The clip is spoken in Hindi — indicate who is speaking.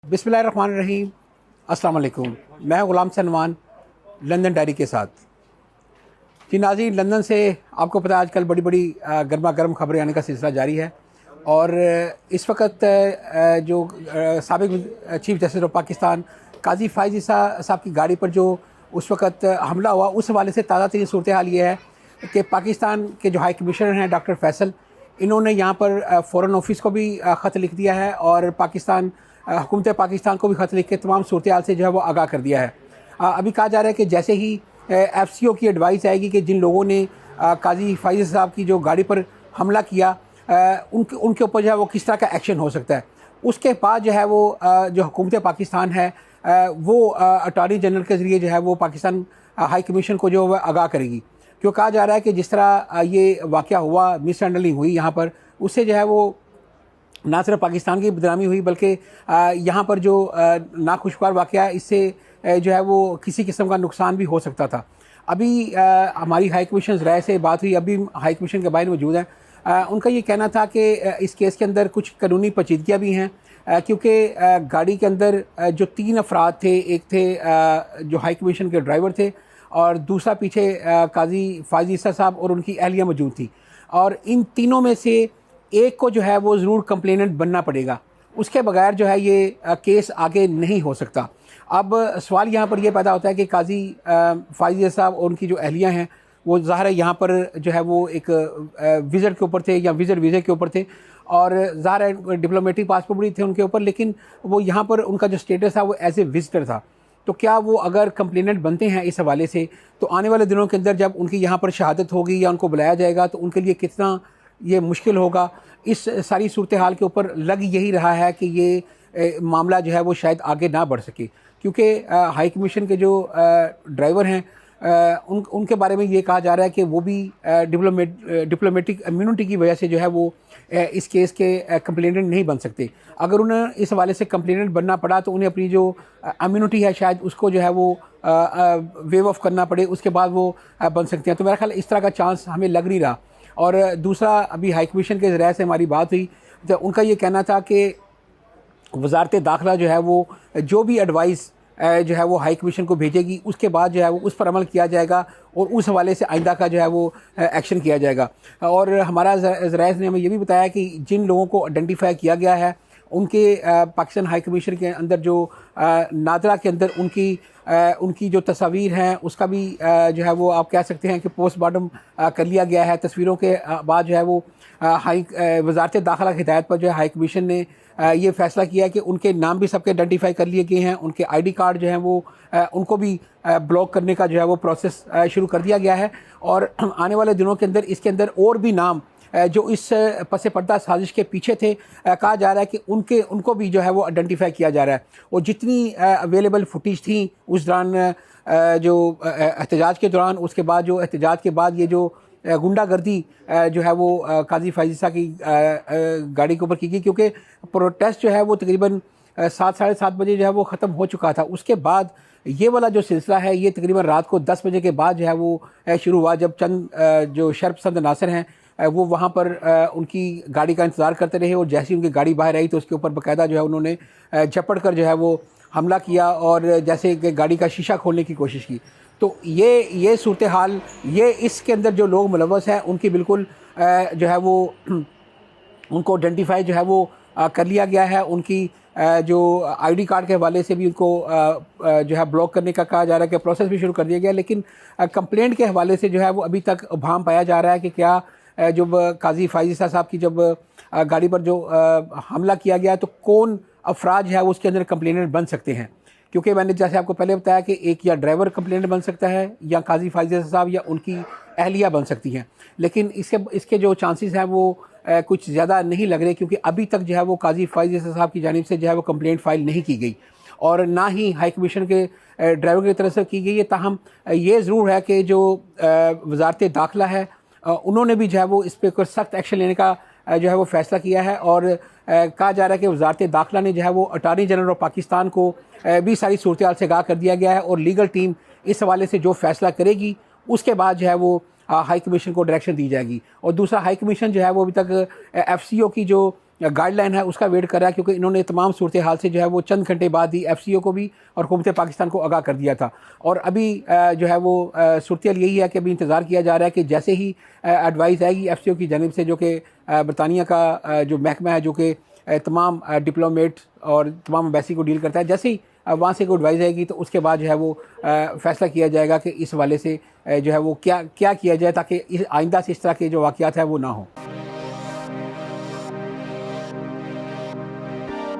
Speaker 1: बिस्मिल्लाहिर्रहमानिर्रहीम। अस्सलाम वालेकुम। मैं गुलाम सनवान लंदन डायरी के साथ। जी नाज़रीन, लंदन से आपको पता है आजकल बड़ी बड़ी गर्मा गर्म खबरें आने का सिलसिला जारी है। और इस वक्त जो साबिक़ चीफ जस्टिस ऑफ पाकिस्तान काजी फ़ाइज़ ईसा साहब की गाड़ी पर जो उस वक्त हमला हुआ, उस हवाले से ताज़ा तरीन सूरत हाल ये है कि पाकिस्तान के जो हाई कमिश्नर हैं डॉक्टर फैसल, इन्होंने यहाँ पर फ़ॉरेन ऑफिस को भी ख़त लिख दिया है और पाकिस्तान हुकूमत पाकिस्तान को भी ख़त लिख के तमाम सूरत हाल से जो है वो आगाह कर दिया है। अभी कहा जा रहा है कि जैसे ही FCO की एडवाइस आएगी कि जिन लोगों ने काजी फ़ाइज़ साहब की जो गाड़ी पर हमला किया उनके ऊपर जो है वो किस तरह का एक्शन हो सकता है, उसके बाद जो है वो जो हुकूमत पाकिस्तान है वो अटॉर्नी जनरल के ज़रिए जो है वो पाकिस्तान हाई कमीशन को जो है आगाह करेगी। क्यों कहा जा रहा है कि जिस तरह ये वाक़या हुआ, मिसहैंडलिंग हुई यहाँ पर, उससे जो है वो ना सिर्फ पाकिस्तान की बदनामी हुई बल्कि यहाँ पर जो नाखुशगवार वाक़या है इससे जो है वो किसी किस्म का नुकसान भी हो सकता था। अभी हमारी हाई कमीशन राय से बात हुई, अभी हाई कमीशन के बाहर मौजूद हैं। उनका ये कहना था कि इस केस के अंदर कुछ कानूनी पेचीदगियाँ भी हैं, क्योंकि गाड़ी के अंदर जो 3 अफराद थे, एक थे जो हाई कमीशन के ड्राइवर थे और दूसरा पीछे काजी फ़ाइज़ ईसा साहब और उनकी अहलिया मौजूद थी। और इन तीनों में से एक को जो है वो ज़रूर कंप्लेनेंट बनना पड़ेगा, उसके बगैर जो है ये केस आगे नहीं हो सकता। अब सवाल यहाँ पर ये पैदा होता है कि काजी फ़ाइज़ साहब और उनकी जो अहलियाँ हैं वो ज़ाहिर है यहाँ पर जो है वो एक विज़िट के ऊपर थे या विज़िट वीज़े के ऊपर थे और ज़ाहिर है डिप्लोमेटिक पासपोर्ट भी थे उनके ऊपर, लेकिन वो यहाँ पर उनका जो स्टेटस था वो एज ए विज़िटर था। तो क्या वो अगर कंप्लेनेंट बनते हैं इस हवाले से, तो आने वाले दिनों के अंदर जब उनकी यहाँ पर शहादत होगी या उनको बुलाया जाएगा तो उनके लिए कितना ये मुश्किल होगा। इस सारी सूरत हाल के ऊपर लग यही रहा है कि ये मामला जो है वो शायद आगे ना बढ़ सके, क्योंकि हाई कमीशन के जो ड्राइवर हैं उनके बारे में ये कहा जा रहा है कि वो भी डिप्लोमेटिक इम्यूनिटी की वजह से जो है वो इस केस के कंप्लेनेंट नहीं बन सकते। अगर उन्हें इस हवाले से कंप्लेनेंट बनना पड़ा तो उन्हें अपनी जो इम्यूनिटी है शायद उसको जो है वो वेव ऑफ करना पड़े, उसके बाद वो बन सकते हैं। तो मेरा ख्याल इस तरह का चांस हमें लग नहीं रहा। और दूसरा, अभी हाई कमीशन के ज़रिए से हमारी बात हुई तो उनका ये कहना था कि वजारत दाखिला जो है वो जो भी एडवाइस जो है वो हाई कमीशन को भेजेगी, उसके बाद जो है वो उस पर अमल किया जाएगा और उस हवाले से आइंदा का जो है वो एक्शन किया जाएगा। और हमारा ज़राए ने हमें ये भी बताया कि जिन लोगों को आइडेंटिफाई किया गया है उनके पाकिस्तान हाई कमीशन के अंदर जो नादरा के अंदर उनकी जो तस्वीर हैं उसका भी जो है वो आप कह सकते हैं कि पोस्टमार्टम कर लिया गया है। तस्वीरों के बाद जो है वो वजारत दाखिला की हिदायत पर जो है हाई कमीशन ने ये फैसला किया है कि उनके नाम भी सबके आइडेंटिफाई कर लिए गए हैं, उनके ID कार्ड जो हैं वो उनको भी ब्लॉक करने का जो है वो प्रोसेस शुरू कर दिया गया है। और आने वाले दिनों के अंदर इसके अंदर और भी नाम जो इस पसे पर्दा साजिश के पीछे थे, कहा जा रहा है कि उनको भी जो है वो आइडेंटिफाई किया जा रहा है। और जितनी अवेलेबल फुटेज थी उस दौरान जो एहतजाज के दौरान, उसके बाद जो एहतजाज के बाद ये जो गुंडागर्दी जो है वो काजी फ़ाइज़ ईसा की गाड़ी के ऊपर की गई, क्योंकि प्रोटेस्ट जो है वो तकरीबन 7 साढ़े 7 बजे जो है वो ख़त्म हो चुका था। उसके बाद ये वाला जो सिलसिला है ये तकरीबन रात को 10 बजे के बाद जो है वो शुरू हुआ, जब चंद जो शर्पसंद नासर हैं वो वहाँ पर उनकी गाड़ी का इंतज़ार करते रहे और जैसे ही उनकी गाड़ी बाहर आई तो उसके ऊपर बाकायदा जो है उन्होंने झपट कर जो है वो हमला किया और जैसे कि गाड़ी का शीशा खोलने की कोशिश की। तो ये सूरत हाल, ये इसके अंदर जो लोग मुलव्वस हैं उनकी बिल्कुल जो है वो उनको आइडेंटिफाई जो है वो कर लिया गया है। उनकी जो ID कार्ड के हवाले से भी उनको जो है ब्लॉक करने का कहा जा रहा है कि प्रोसेस भी शुरू कर दिया गया, लेकिन कंप्लेंट के हवाले से जो है वो अभी तक भाम पाया जा रहा है कि क्या जब काजी फ़ाइज़ ईसा साहब की जब गाड़ी पर जो हमला किया गया तो कौन अफराज है वो उसके अंदर कंप्लेनेंट बन सकते हैं। क्योंकि मैंने जैसे आपको पहले बताया कि एक या ड्राइवर कंप्लेनेंट बन सकता है या काजी फ़ाइज़ ईसा साहब या उनकी अहलिया बन सकती हैं, लेकिन इसके जो चांसेस हैं वो कुछ ज़्यादा नहीं लग रहे, क्योंकि अभी तक जो है वो काजी फ़ाइज़ ईसा साहब की जानिब से जो है वो कंप्लेंट फ़ाइल नहीं की गई और ना ही हाई कमीशन के ड्राइवर की तरफ से की गई है। ताहम ये ज़रूर है कि जो वजारत दाखिला है उन्होंने भी जो है वो इस पर सख्त एक्शन लेने का जो है वो फैसला किया है और कहा जा रहा है कि वजारत दाखिला ने जो है वो अटॉर्नी जनरल ऑफ पाकिस्तान को भी सारी सूरत हाल से आगाह कर दिया गया है और लीगल टीम इस हवाले से जो फैसला करेगी उसके बाद जो है वो हाई कमीशन को डायरेक्शन दी जाएगी। और दूसरा, हाई कमीशन जो है वो अभी तक FCO की जो गाइडलाइन है उसका वेट कर रहा है, क्योंकि इन्होंने तमाम सूरत हाल से जो है वो चंद घंटे बाद ही FCO को भी और हुकूमत पाकिस्तान को आगाह कर दिया था। और अभी जो है वो सूरत यही है कि अभी इंतज़ार किया जा रहा है कि जैसे ही एडवाइस आएगी FCO की जानिब से, जो कि बरतानिया का जो महकमा है जो कि तमाम डिप्लोमेट और तमाम एम्बेसी को डील करता है, जैसे ही वहाँ से कोई एडवाइस आएगी तो उसके बाद जो है वो फ़ैसला किया जाएगा कि इस हवाले से जो है वो क्या किया जाए ताकि इस आइंदा से इस तरह के जो वाक़यात हैं वो ना हो।